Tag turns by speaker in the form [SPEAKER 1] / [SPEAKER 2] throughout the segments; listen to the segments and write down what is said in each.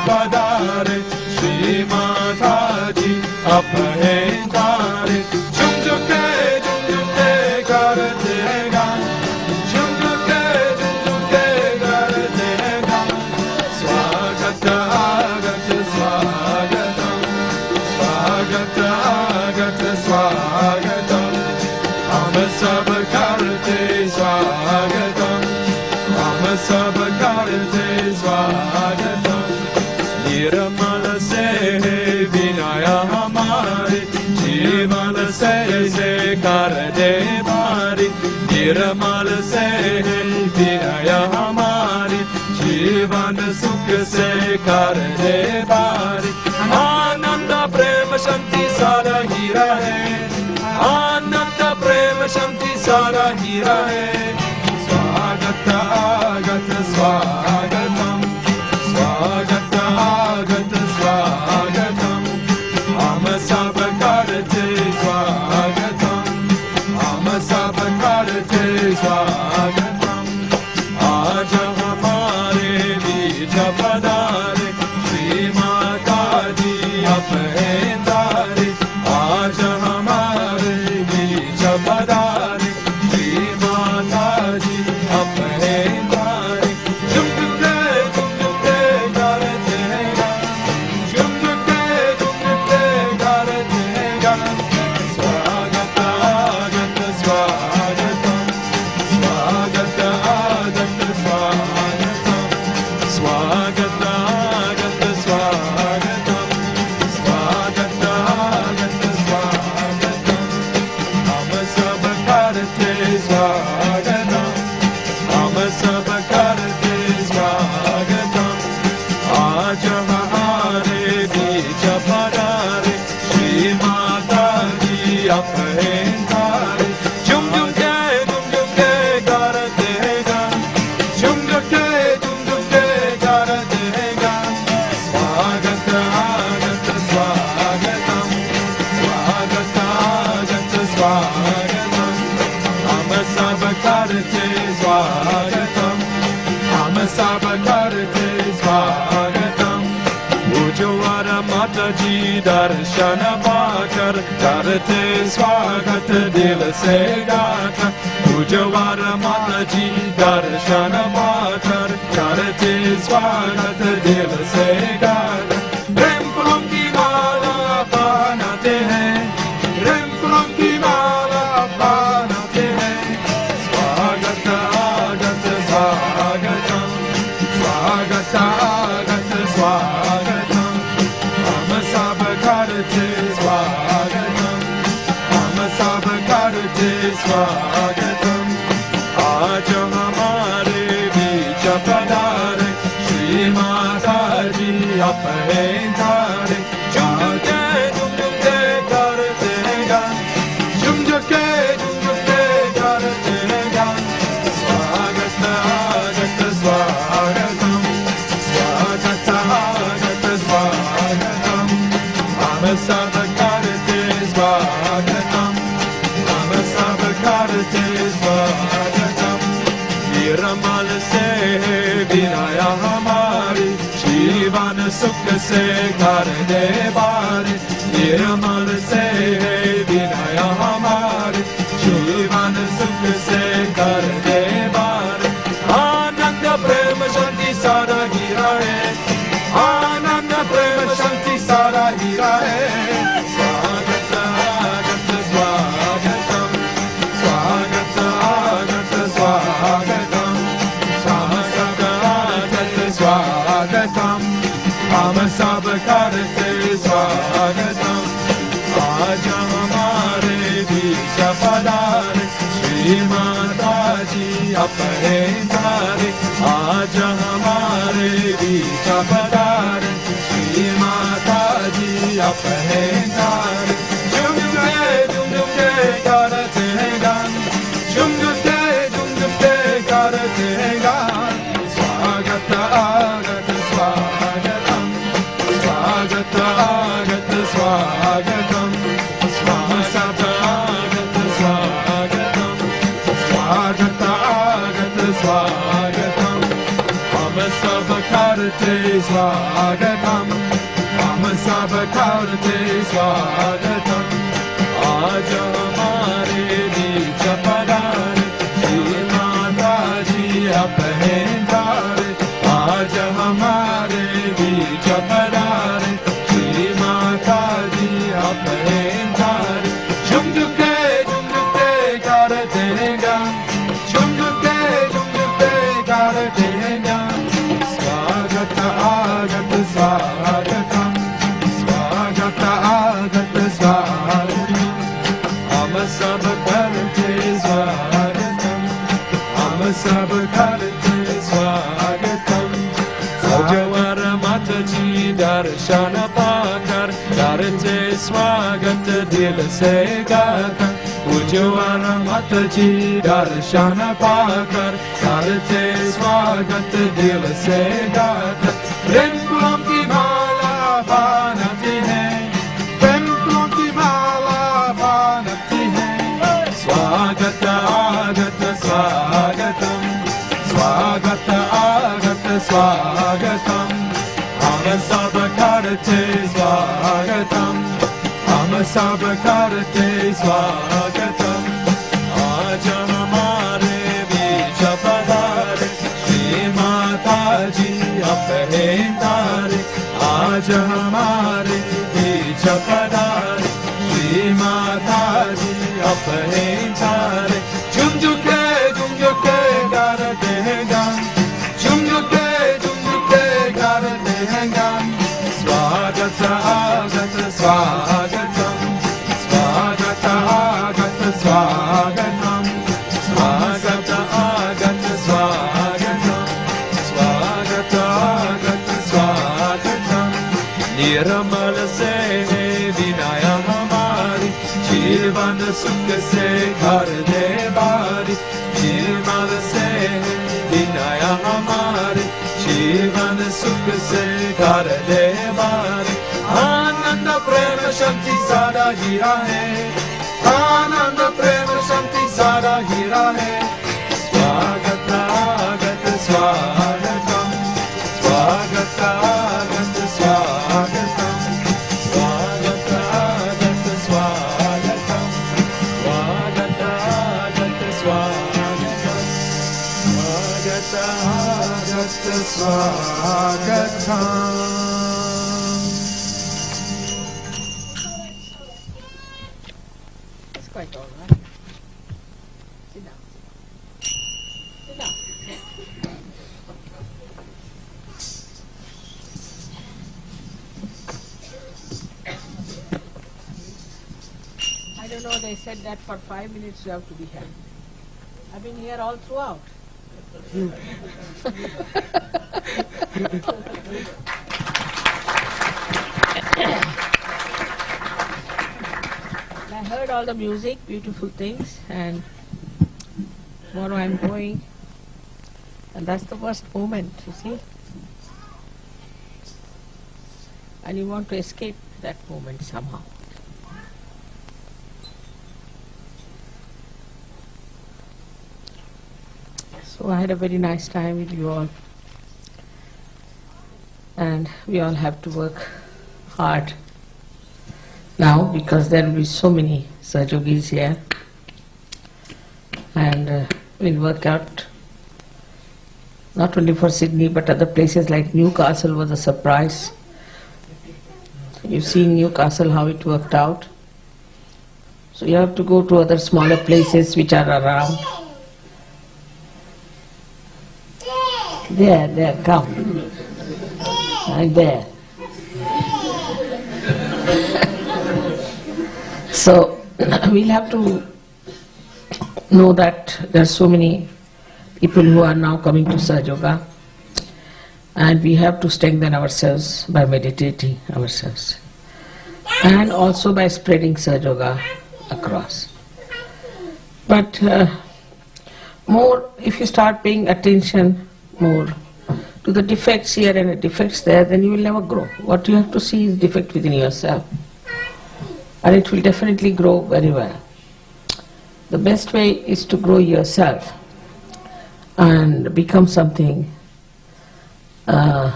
[SPEAKER 1] पधारे श्री माता जी अपहेंदारे झुम झुके करते गान झुम झुके करते गान स्वागत आगत स्वागतम स्वागत आगत स्वागतम हम सब करते स्वागतम हम सब करते स्वागतम निर्मल से विनय हमारे जीवन से कर दे बारी निर्मल से विनय हमारी जीवन सुख से कर दे बारी आनंद प्रेम शांति सारा ही रहे आनंद प्रेम शांति सारा ही रहे स्वागत आगत स्वागतम स्वागत आगत स्वागतम हम सब करते स्वागतम हम सब करते स्वागतम आज हमारे बीच पधारे श्री माता जी अपहेंदारे आज हमारे बीच पधारे श्री माता जी अपहेंदारे झुम झुके करते गान झुम झुके करते गान स्वागत आगत स्वागतम स्वागत आगत स्वागतम स्वागत आगत स्वागतम स्वागत आगत स्वागतम हम सब करते स्वागतम हम सब करते स्वागतम आज हमारे बीच पधारे श्री माता जी अपहेंदारे झुम झुके करते गान झुम झुके करते गान स्वागत आगत स्वागतम स्वागत आगत स्वागतम हम सब करते स्वागतम हम सब करते स्वागतम पूज्यवर माता जी दर्शन पाकर करते स्वागत दिल से गाकर पूज्यवर माता जी दर्शन पाकर करते स्वागत दिल से गाकर प्रेम फूलों की माला पहनाते हैं प्रेम फूलों की माला पहनाते हैं स्वागत आगत स्वागतम स्वागत आगत स्वागतम हम सब करते स्वागतम हम सब करते स्वागतम आज हमारे बीच पधारे श्री माता जी अपहेंदारे झुम झुके करते गान झुम झुके करते गान स्वागत आगत स्वागतम स्वागत आगत स्वागतम हम सब करते स्वागतम हम सब करते स्वागतम निर्मल से विनय हमारी जीवन सुख से कर दे बारी निर्मल से विनय हमारी जीवन सुख से कर दे बारी आनंद प्रेम शांति सारा ही रहे आनंद प्रेम शांति सारा ही रहे स्वागत आगत स्वागतम स्वागत आगत स्वागतम स्वागत आगत स्वागतम हम सब करते स्वागतम आज हमारे बीच पधारे श्री माता जी अपहेंदारे आज हमारे बीच पधारे श्री माता जी अपहेंदारे झुम झुके करते गान झुम झुके करते गान स्वागत आगत स्वागतम स्वागत आगत स्वागतम स्वागत आगत स्वागतम स्वागत आगत स्वागतम हम सब Karate Swagatam, Hum Sab Karate Swagatam. Aaj hamare beech padare, Shri Mata Ji aphendare. Aaj hamare beech padare, Shri Mata Ji aphendare. Jumjuke karate gam, jumjuke karate gam. Swagata agat swagatam, swagata agat swagatam. Hum sab karate swagatam, hum sab karate swagatam. Sajawar Mataji darshana pakar, karate swagat dil se gakar. Ujwar Mataji darshana pakar, karate swagat dil se gakar. Prem ki mala banati hai, prem ki mala banati hai. Swagata agat swagatam, swagata agat swagatam. Hum sab karate swagatam, hum sab karate swagatam. Aaj hamare beech padare, Shri Mata Ji aphendare. Aaj hamare beech padare, Shri Mata Ji aphendare. Jumjuke karate gam, jumjuke karate gam. Swagata agat swagatam, swagata agat swagatam, swagata agat swagatam, swagata agat swagatam. Niramal se vinaya hamari, जीवन सुख से घर दे बारी. Nirmal se vinaya hamari, जीवन सुख से घर दे बारी. आनंद प्रेम शांति सारा हीरा है, आनंद प्रेम शांति सारा हीरा है. स्वागत आगत स्वागतम, स्वागत आगत स्वागतम, स्वागत आगत स्वागतम, स्वागत आगत स्वागतम, स्वागत आगत स्वागतम.
[SPEAKER 2] Quite all right. Sit down. Sit down. I don't know, they said that for 5 minutes you have to be here. I've been here all throughout. I heard all the music, beautiful things, and tomorrow I'm going, and that's the worst moment, you see. And you want to escape that moment somehow. So I had a very nice time with you all, and we all have to work hard now, because there will be so many SahajaYogis here, and we'll work out not only for Sydney but other places like Newcastle was a surprise. You've seen Newcastle, how it worked out. So you have to go to other smaller places which are around. There, come. I'm there. So we'll have to know that there are so many people who are now coming to SahajaYoga, and we have to strengthen ourselves by meditating ourselves and also by spreading SahajaYoga across. But more, if you start paying attention more to the defects here and the defects there, then you will never grow. What you have to see is defect within yourself, and it will definitely grow very well. The best way is to grow yourself and become something that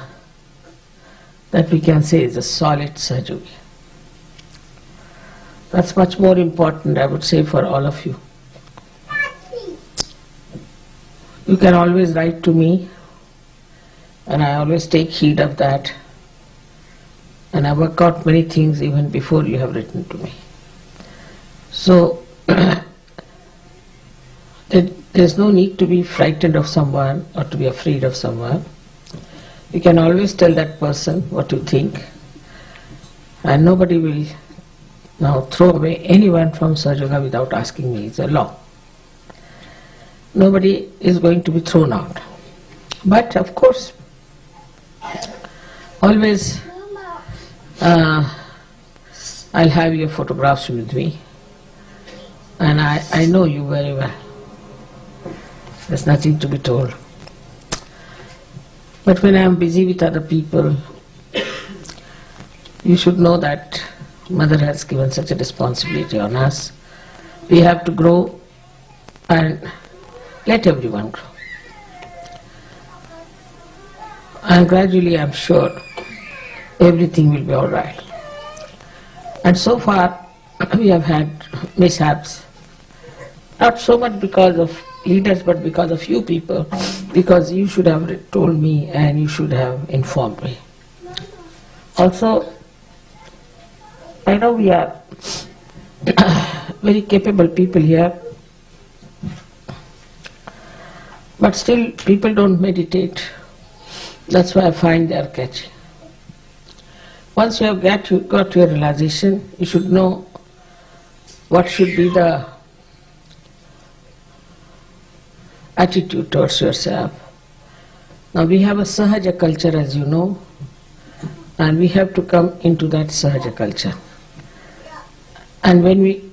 [SPEAKER 2] we can say is a solid Sahaja. That's much more important, I would say, for all of you. You can always write to me, and I always take heed of that, and I work out many things even before you have written to me. So there's no need to be frightened of someone or to be afraid of someone. You can always tell that person what you think, and nobody will now throw away anyone from SahajaYoga without asking me. It's a law. Nobody is going to be thrown out. But of course, always I'll have your photographs with me, and I know you very well. There's nothing to be told. But when I'm busy with other people, you should know that Mother has given such a responsibility on us. We have to grow and let everyone grow. And gradually, I'm sure, everything will be all right. And so far, we have had mishaps. Not so much because of leaders, but because of you people, because you should have told me and you should have informed me. Also, I know we are very capable people here, but still people don't meditate. That's why I find they are catchy. Once you have got your realization, you should know what should be the attitude towards yourself. Now we have a Sahaja culture, as you know, and we have to come into that Sahaja culture. And when we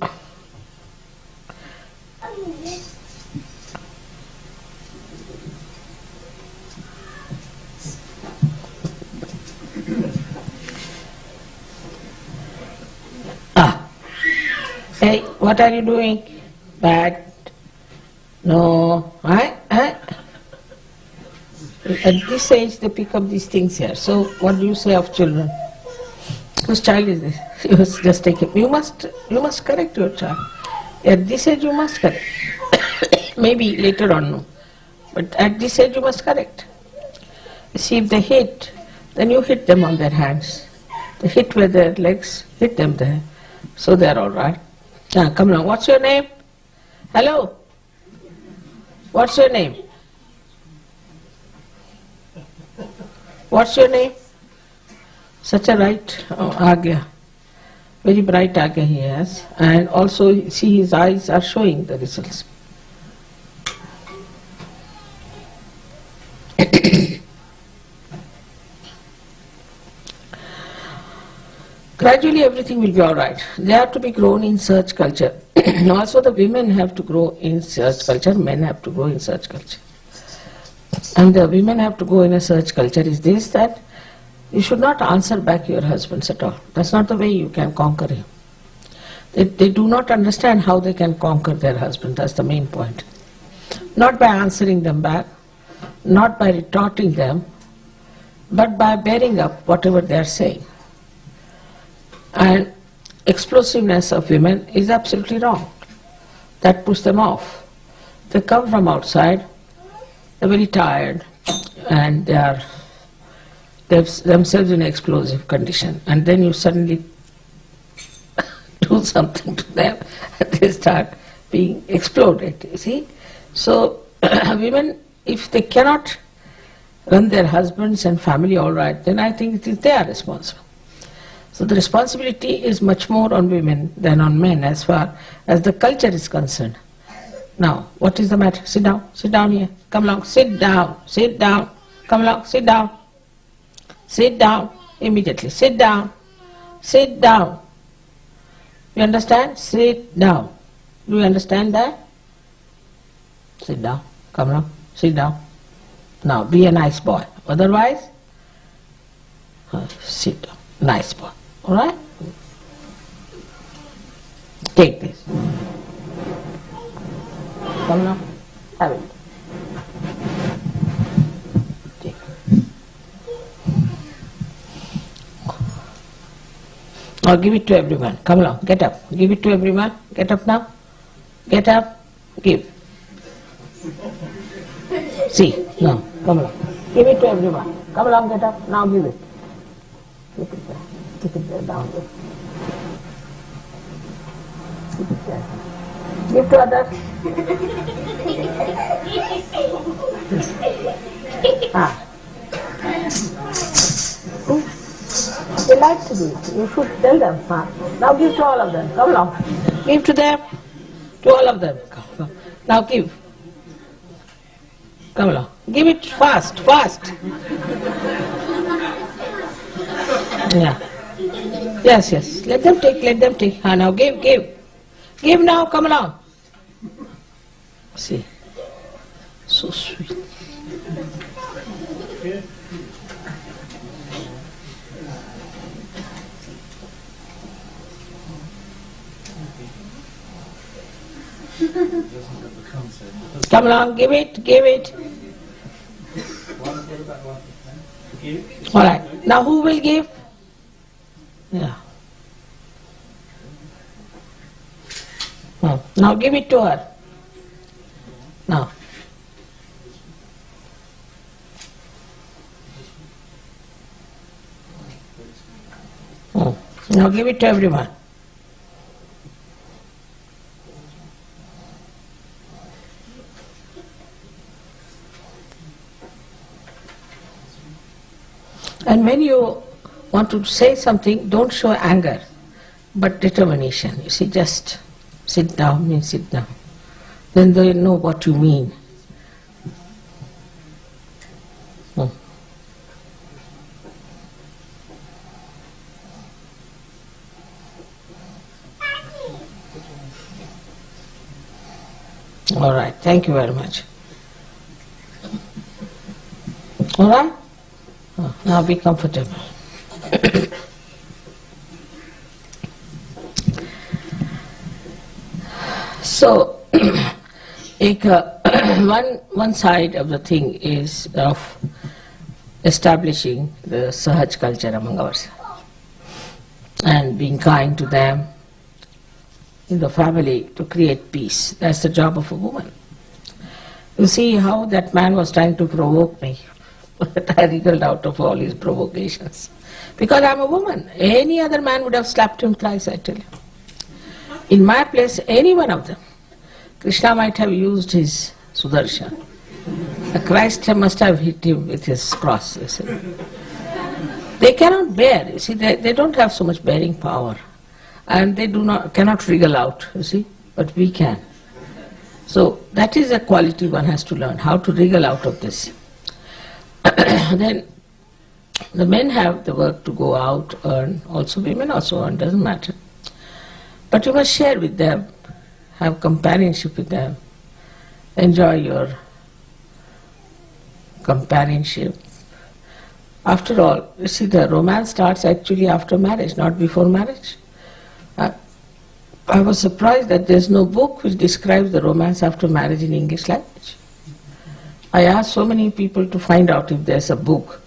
[SPEAKER 2] hey, what are you doing? Bad. No, at this age they pick up these things here. So what do you say of children? Whose child is this? You must just take it. You must correct your child. At this age you must correct. Maybe later on no. But at this age you must correct. You see, if they hit, then you hit them on their hands. They hit with their legs, hit them there. So they are all right. Now come along. What's your name? Hello? What's your name? What's your name? Such a right Agya. Very bright Agya he has. And also, see, his eyes are showing the results. Gradually everything will be all right. They have to be grown in search culture. Also the women have to grow in search culture, men have to grow in search culture. And the women have to go in a search culture is this, that you should not answer back your husbands at all. That's not the way you can conquer him. They do not understand how they can conquer their husband. That's the main point. Not by answering them back, not by retorting them, but by bearing up whatever they are saying. And explosiveness of women is absolutely wrong. That puts them off. They come from outside, they're very tired, and they're themselves in an explosive condition. And then you suddenly do something to them, and they start being exploded, you see. So women, if they cannot run their husbands and family all right, then I think they are responsible. So the responsibility is much more on women than on men as far as the culture is concerned. Now, what is the matter? Sit down here, come along, sit down, come along, sit down, immediately, sit down. You understand? Sit down. Do you understand that? Sit down, come along, sit down. Now, be a nice boy, otherwise, sit down, nice boy. All right? Take this. Come now, have it. Take it. Or give it to everyone. Come along, get up. Give it to everyone. Get up now. Get up. Give. See, no, come along. Give it to everyone. Come along, get up. Now give it. Keep it there. Keep it there, down there. Keep it there. Give to others. Ah. They like to do it. You should tell them. Huh? Now give to all of them. Come along. Give to them. To all of them. Come. Now give. Come along. Give it fast, fast. Yeah. Yes, yes. Let them take, let them take. Now give, give. Give now, come along. See. So sweet. Come along, give it, give it. Alright, now who will give? Yeah. Now give it to her. Now. Now give it to everyone. And when you want to say something, don't show anger, but determination. You see, just sit down, means sit down. Then they know what you mean. All right, thank you very much. All right? Now be comfortable. So, one side of the thing is of establishing the Sahaj culture among ourselves and being kind to them in the family to create peace. That's the job of a woman. You see how that man was trying to provoke me. But I wriggled out of all his provocations. Because I'm a woman. Any other man would have slapped him thrice, I tell you. In my place, any one of them. Krishna might have used his Sudarshan. Christ must have hit him with his cross. You see. They cannot bear. You see, they don't have so much bearing power. And they cannot wriggle out, you see. But we can. So that is a quality one has to learn, how to wriggle out of this. Then the men have the work to go out, earn, also women also earn, doesn't matter. But you must share with them, have companionship with them, enjoy your companionship. After all, you see, the romance starts actually after marriage, not before marriage. I was surprised that there's no book which describes the romance after marriage in English language. I asked so many people to find out if there's a book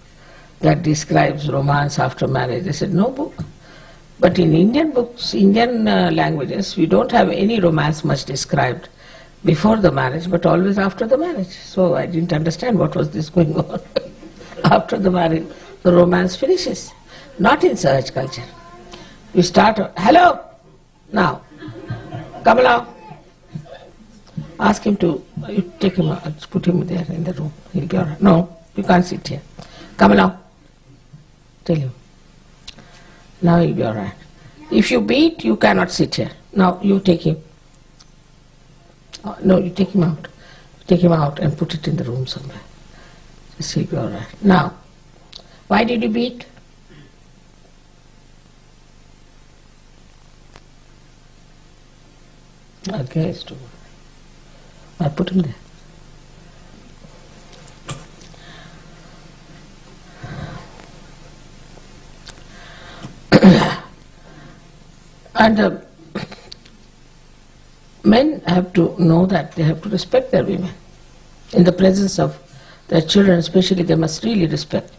[SPEAKER 2] that describes romance after marriage. They said, no book. But in Indian books, Indian languages, we don't have any romance much described before the marriage, but always after the marriage. So I didn't understand what was this going on. After the marriage, the romance finishes. Not in Sahaj culture. We start, hello, now, come along. Ask him to, you take him out, put him there in the room. He'll be all right. No, you can't sit here. Come along. Tell him. Now he'll be all right. If you beat, you cannot sit here. Now you take him. No, you take him out. Take him out and put it in the room somewhere. Just he'll be all right. Now, why did you beat? Okay, it's too good. I put him there. And men have to know that they have to respect their women. In the presence of their children especially, they must really respect.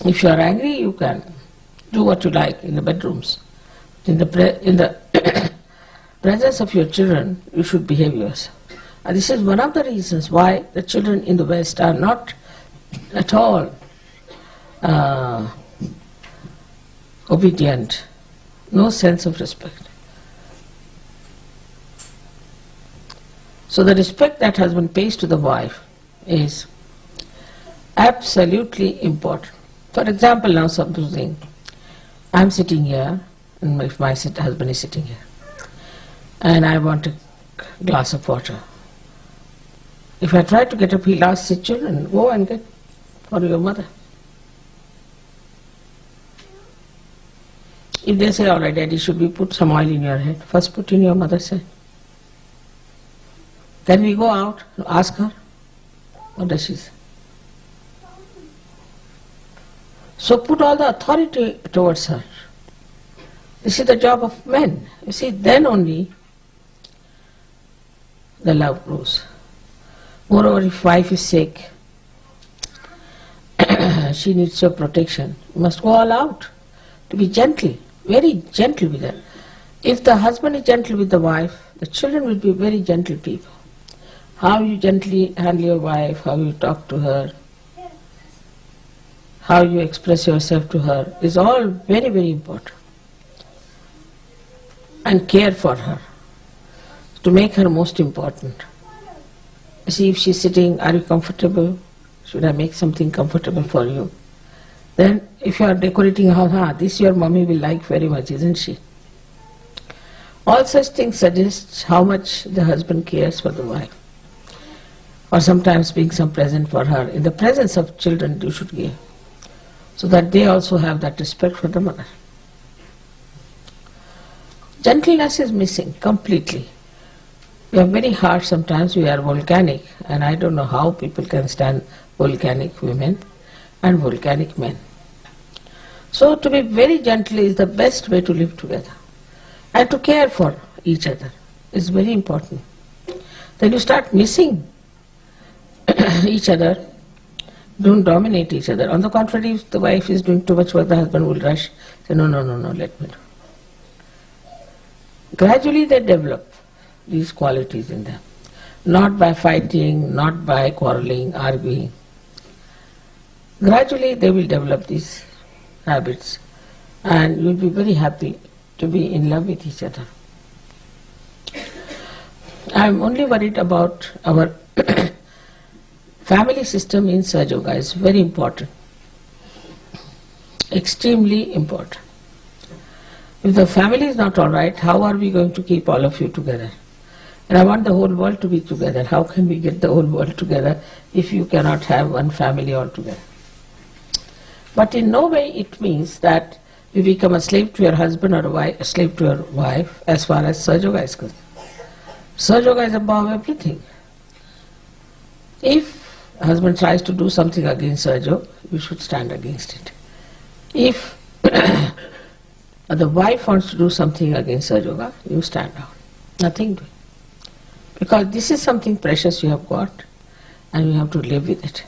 [SPEAKER 2] If you are angry, you can do what you like in the bedrooms. In the presence of your children, you should behave yourself. And this is one of the reasons why the children in the West are not at all obedient, no sense of respect. So the respect that husband pays to the wife is absolutely important. For example, now supposing I'm sitting here, and my husband is sitting here, and I want a glass of water. If I try to get up, he'll ask the children, go and get for your mother. If they say, all right, Daddy, should we put some oil in your head? First put in your mother's head. Can we go out and ask her? What does she say? So put all the authority towards her. This is the job of men. You see, then only the love grows. Moreover, if wife is sick, she needs your protection. You must go all out to be gentle, very gentle with her. If the husband is gentle with the wife, the children will be very gentle people. How you gently handle your wife, how you talk to her, how you express yourself to her is all very, very important. And care for her, to make her most important. You see, if she's sitting, are you comfortable? Should I make something comfortable for you? Then if you are decorating a house, this your mommy will like very much, isn't she? All such things suggest how much the husband cares for the wife. Or sometimes being some present for her. In the presence of children you should give, so that they also have that respect for the mother. Gentleness is missing completely. We are very harsh sometimes, we are volcanic, and I don't know how people can stand volcanic women and volcanic men. So to be very gentle is the best way to live together. And to care for each other is very important. Then you start missing each other, don't dominate each other. On the contrary, if the wife is doing too much work, the husband will rush, say, no, let me do. Gradually they develop these qualities in them. Not by fighting, not by quarreling, arguing. Gradually they will develop these habits, and you will be very happy to be in love with each other. I am only worried about our family system in Sahaja is very important, extremely important. If the family is not all right, how are we going to keep all of you together? And I want the whole world to be together. How can we get the whole world together if you cannot have one family altogether? But in no way it means that you become a slave to your husband or a slave to your wife as far as Sahaja is concerned. Sahaja is above everything. If a husband tries to do something against Sahaja, you should stand against it. If the wife wants to do something against Sahaja, you stand down. Nothing doing. Because this is something precious you have got, and you have to live with it.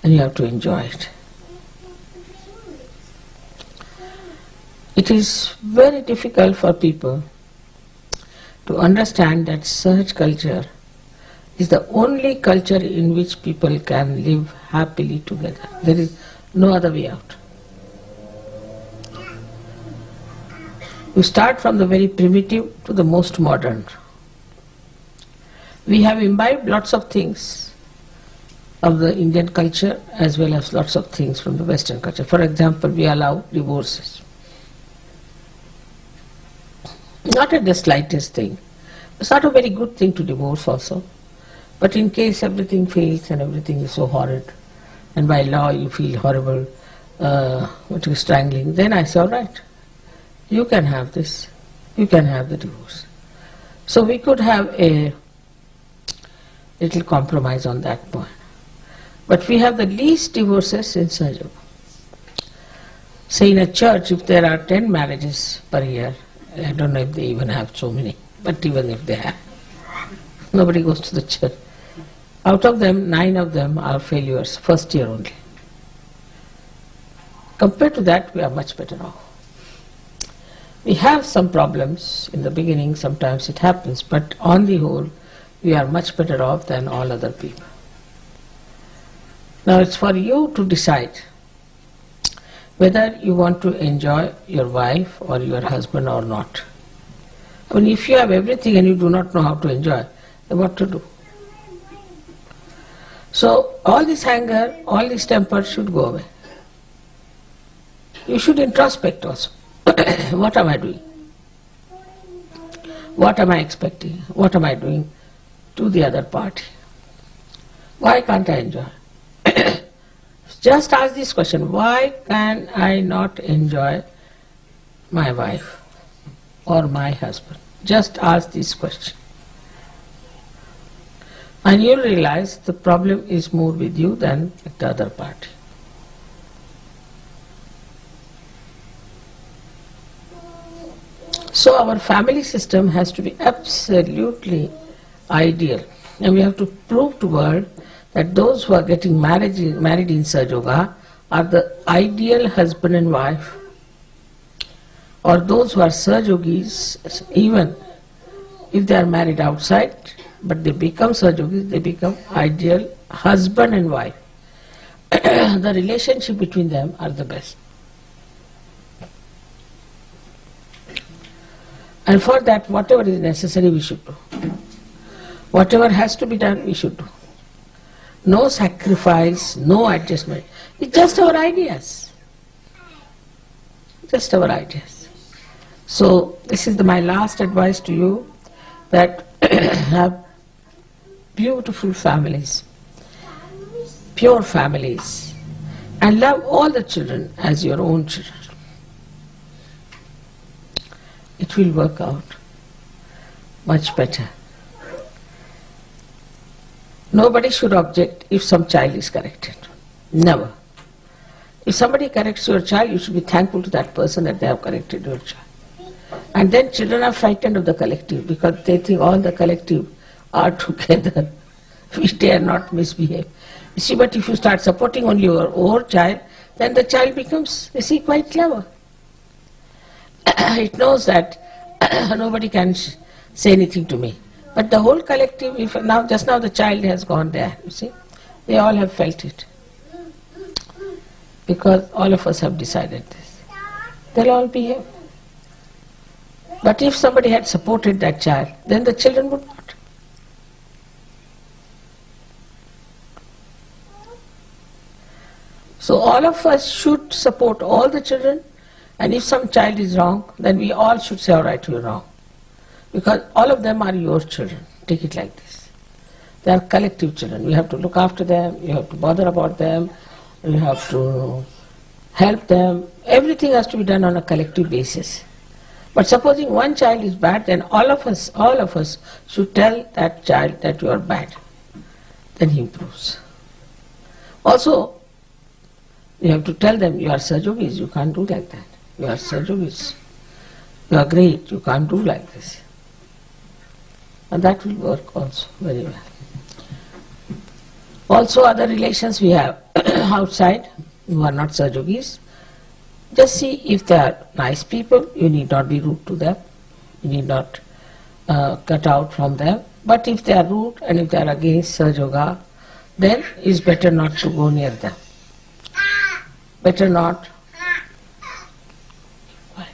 [SPEAKER 2] And you have to enjoy it. It is very difficult for people to understand that Sahaj culture is the only culture in which people can live happily together. There is no other way out. You start from the very primitive to the most modern. We have imbibed lots of things of the Indian culture as well as lots of things from the Western culture. For example, we allow divorces. Not the slightest thing. It's not a very good thing to divorce also. But in case everything fails and everything is so horrid, and by law you feel horrible, what you're strangling, then I say, all right, you can have this, you can have the divorce. So we could have a little compromise on that point. But we have the least divorces in Sahaja. Say in a church, if there are 10 marriages per year, I don't know if they even have so many, but even if they have, nobody goes to the church. Out of them, 9 of them are failures, first year only. Compared to that, we are much better off. We have some problems in the beginning, sometimes it happens, but on the whole, we are much better off than all other people. Now it's for you to decide whether you want to enjoy your wife or your husband or not. I mean, if you have everything and you do not know how to enjoy, then what to do? So all this anger, all this temper should go away. You should introspect also. What am I doing? What am I expecting? What am I doing to the other party? Why can't I enjoy? Just ask this question, why can I not enjoy my wife or my husband? Just ask this question. And you'll realize the problem is more with you than with the other party. So our family system has to be absolutely ideal. And we have to prove to the world that those who are getting married in Sahaja are the ideal husband and wife. Or those who are Yogis, even if they are married outside, but they become Yogis, they become ideal husband and wife. The relationship between them are the best. And for that, whatever is necessary, we should do. Whatever has to be done, we should do. No sacrifice, no adjustment. It's just our ideas. Just our ideas. So, this is my last advice to you, that have beautiful families, pure families, and love all the children as your own children. It will work out much better. Nobody should object if some child is corrected. Never. If somebody corrects your child, you should be thankful to that person that they have corrected your child. And then children are frightened of the collective because they think all the collective are together. We dare not misbehave. You see, but if you start supporting only your own child, then the child becomes, you see, quite clever. It knows that nobody can say anything to me. But the whole collective, if now, just now the child has gone there, you see, they all have felt it. Because all of us have decided this. They'll all behave. But if somebody had supported that child, then the children would not. So all of us should support all the children, and if some child is wrong, then we all should say, all right, you're wrong. Because all of them are your children. Take it like this. They are collective children. You have to look after them, you have to bother about them, you have to help them. Everything has to be done on a collective basis. But supposing one child is bad, then all of us should tell that child that you are bad. Then he improves. Also, you have to tell them, you are Yogis, you can't do like that. You are Yogis. You are great, you can't do like this. And that will work also very well. Also other relations we have outside who are not Yogis. Just see if they are nice people, you need not be rude to them. You need not cut out from them. But if they are rude and if they are against Sahaja, then it's better not to go near them. Better not. Quiet.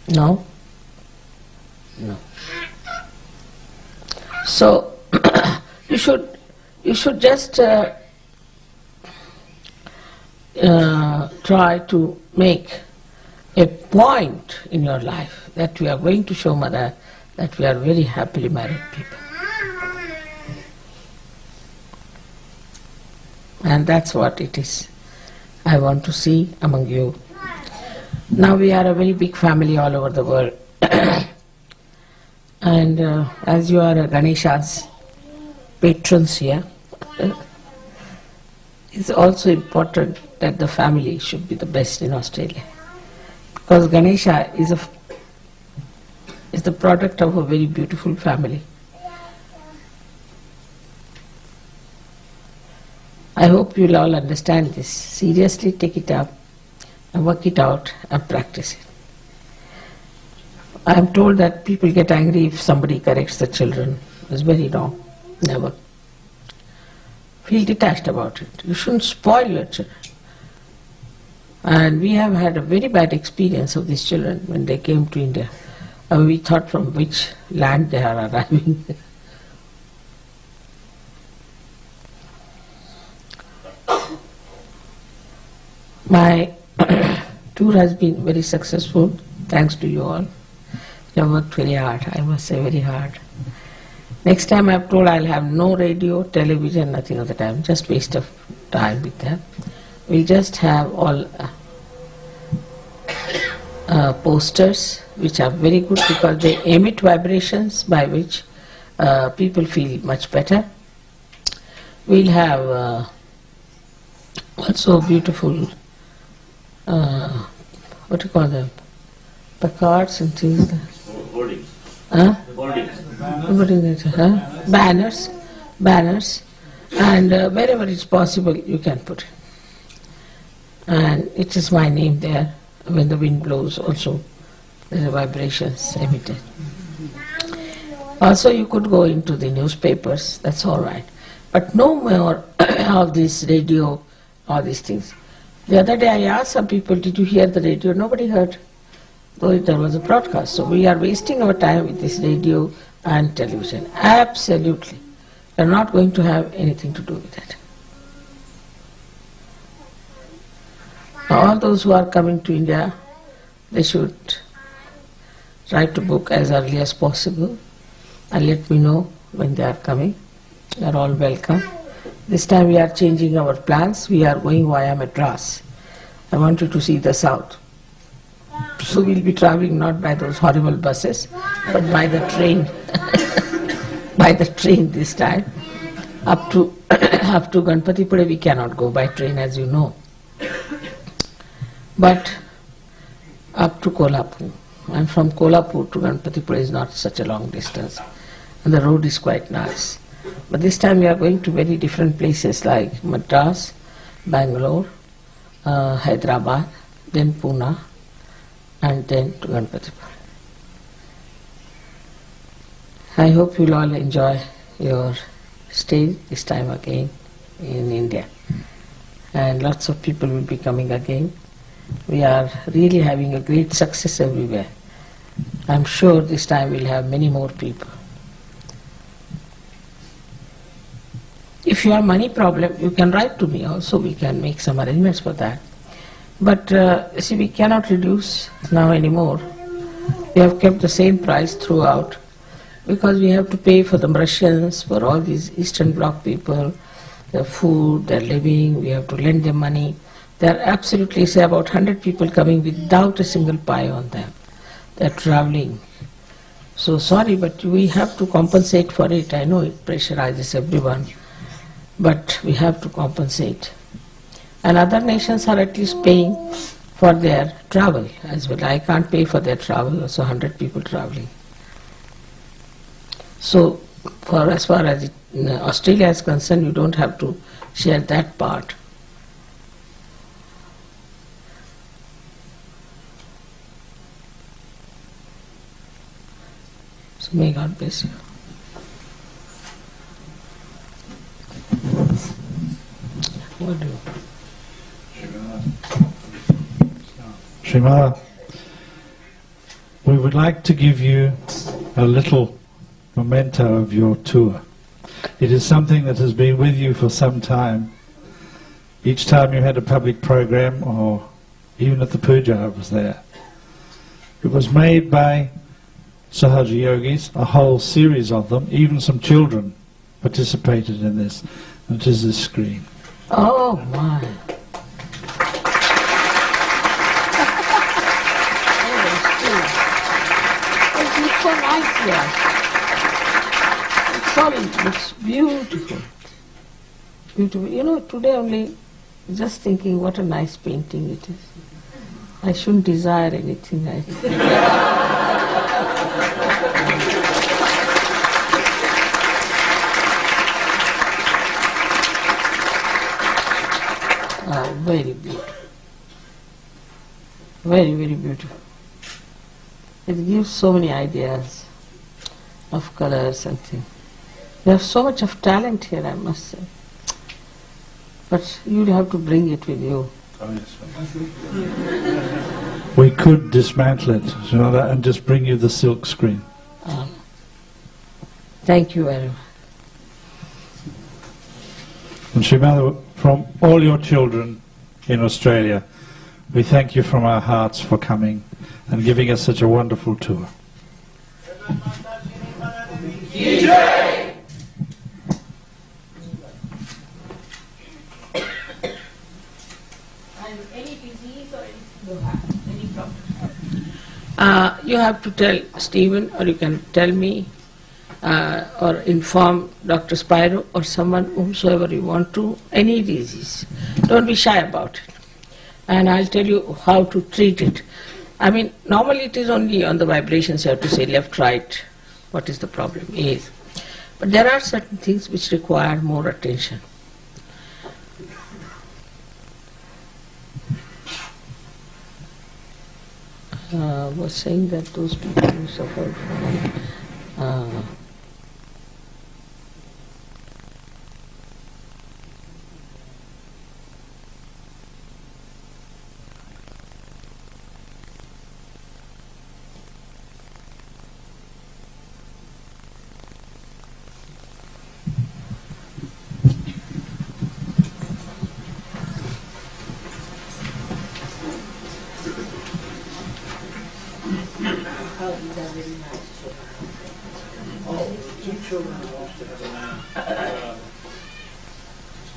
[SPEAKER 2] No? No. So you should just try to make a point in your life that we are going to show Mother that we are very happily married people. And that's what it is. I want to see among you. Now we are a very big family all over the world. And as you are Ganesha's patrons here, it's also important that the family should be the best in Australia. Because Ganesha is the product of a very beautiful family. I hope you'll all understand this. Seriously take it up and work it out and practice it. I am told that people get angry if somebody corrects the children. It's very wrong. Never. Feel detached about it. You shouldn't spoil your children. And we have had a very bad experience of these children when they came to India. And we thought from which land they are arriving. My tour has been very successful, thanks to you all. You have worked very hard, I must say very hard. Next time I'm told I'll have no radio, television, nothing of the time, just waste of time with them. We'll just have all posters which are very good because they emit vibrations by which people feel much better. We'll have also beautiful, what do you call them, placards and things.
[SPEAKER 3] Hoardings.
[SPEAKER 2] Banners, and wherever it's possible you can put it. And it is my name there. When the wind blows also there are vibrations emitted. Also you could go into the newspapers, that's all right. But no more of this radio, all these things. The other day I asked some people, did you hear the radio? Nobody heard, though there was a broadcast. So we are wasting our time with this radio and television. Absolutely. We are not going to have anything to do with it. All those who are coming to India, they should try to book as early as possible and let me know when they are coming. They are all welcome. This time we are changing our plans. We are going via Madras. I want you to see the south. So we'll be traveling not by those horrible buses, but by the train. By the train this time. Up to Ganpatipure we cannot go by train, as you know. But up to Kolhapur, and from Kolhapur to Ganpatipura is not such a long distance, and the road is quite nice. But this time we are going to very different places like Madras, Bangalore, Hyderabad, then Pune, and then to Ganpatipura. I hope you'll all enjoy your stay this time again in India, and lots of people will be coming again. We are really having a great success everywhere. I'm sure this time we'll have many more people. If you have money problem, you can write to me also. We can make some arrangements for that. But see, we cannot reduce now anymore. We have kept the same price throughout because we have to pay for the Russians, for all these Eastern Bloc people, their food, their living. We have to lend them money. There are absolutely, say, about 100 people coming without a single pie on them. They are traveling. So sorry, but we have to compensate for it. I know it pressurizes everyone, but we have to compensate. And other nations are at least paying for their travel as well. I can't pay for their travel, so 100 people traveling. So for as far as Australia is concerned, you don't have to share that part. So may God bless you. What do you?
[SPEAKER 4] Srimad, we would like to give you a little memento of your tour. It is something that has been with you for some time. Each time you had a public program, or even at the puja I was there. It was made by SahajaYogis, a whole series of them. Even some children participated in this. And it is this screen.
[SPEAKER 2] Oh my! It looks so nice here. It's solid. It's beautiful. Beautiful. You know, today only, just thinking what a nice painting it is. I shouldn't desire anything. Very beautiful. Very, very beautiful. It gives so many ideas of colors and things. You have so much of talent here, I must say. But you'll have to bring it with you.
[SPEAKER 4] We could dismantle it, and just bring you the silk screen.
[SPEAKER 2] Thank you very much.
[SPEAKER 4] And Srimada, from all your children in Australia, we thank you from our hearts for coming and giving us such a wonderful tour.
[SPEAKER 2] Any disease or anything you have, any problem? You have to tell Stephen, or you can tell me, or inform Dr. Spiro or someone, whomsoever you want to, any disease. Don't be shy about it. And I'll tell you how to treat it. I mean, normally it is only on the vibrations you have to say left, right, what is the problem is. But there are certain things which require more attention. Was saying that those people who suffered from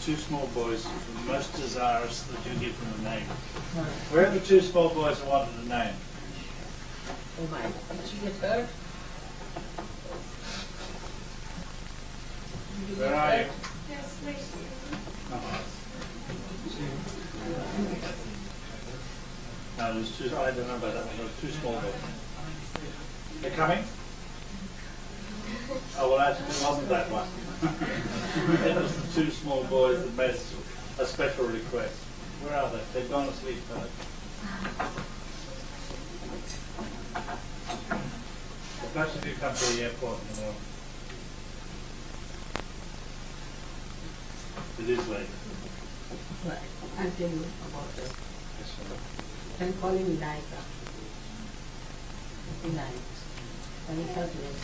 [SPEAKER 4] Two small boys were most desirous that you give them a name. Where are the two small boys who wanted a name?
[SPEAKER 2] oh my, did she get hurt?
[SPEAKER 4] Where are you? No, there's two, I don't know about that one. There were two small boys. They're coming? Oh, well, actually, it wasn't that one. It was the two small boys that made a special request. Where are they? They've gone to sleep, haven't they? Well, perhaps if you come to the airport in the morning. It is late.
[SPEAKER 2] Right, I'll tell you about that.
[SPEAKER 4] Yes, sir.
[SPEAKER 2] And call him Vinaika. Vinaika. Vanika's name.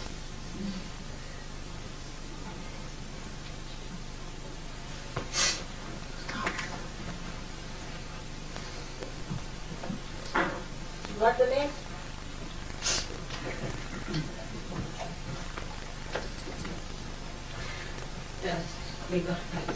[SPEAKER 2] You got the name? Yes, we got it.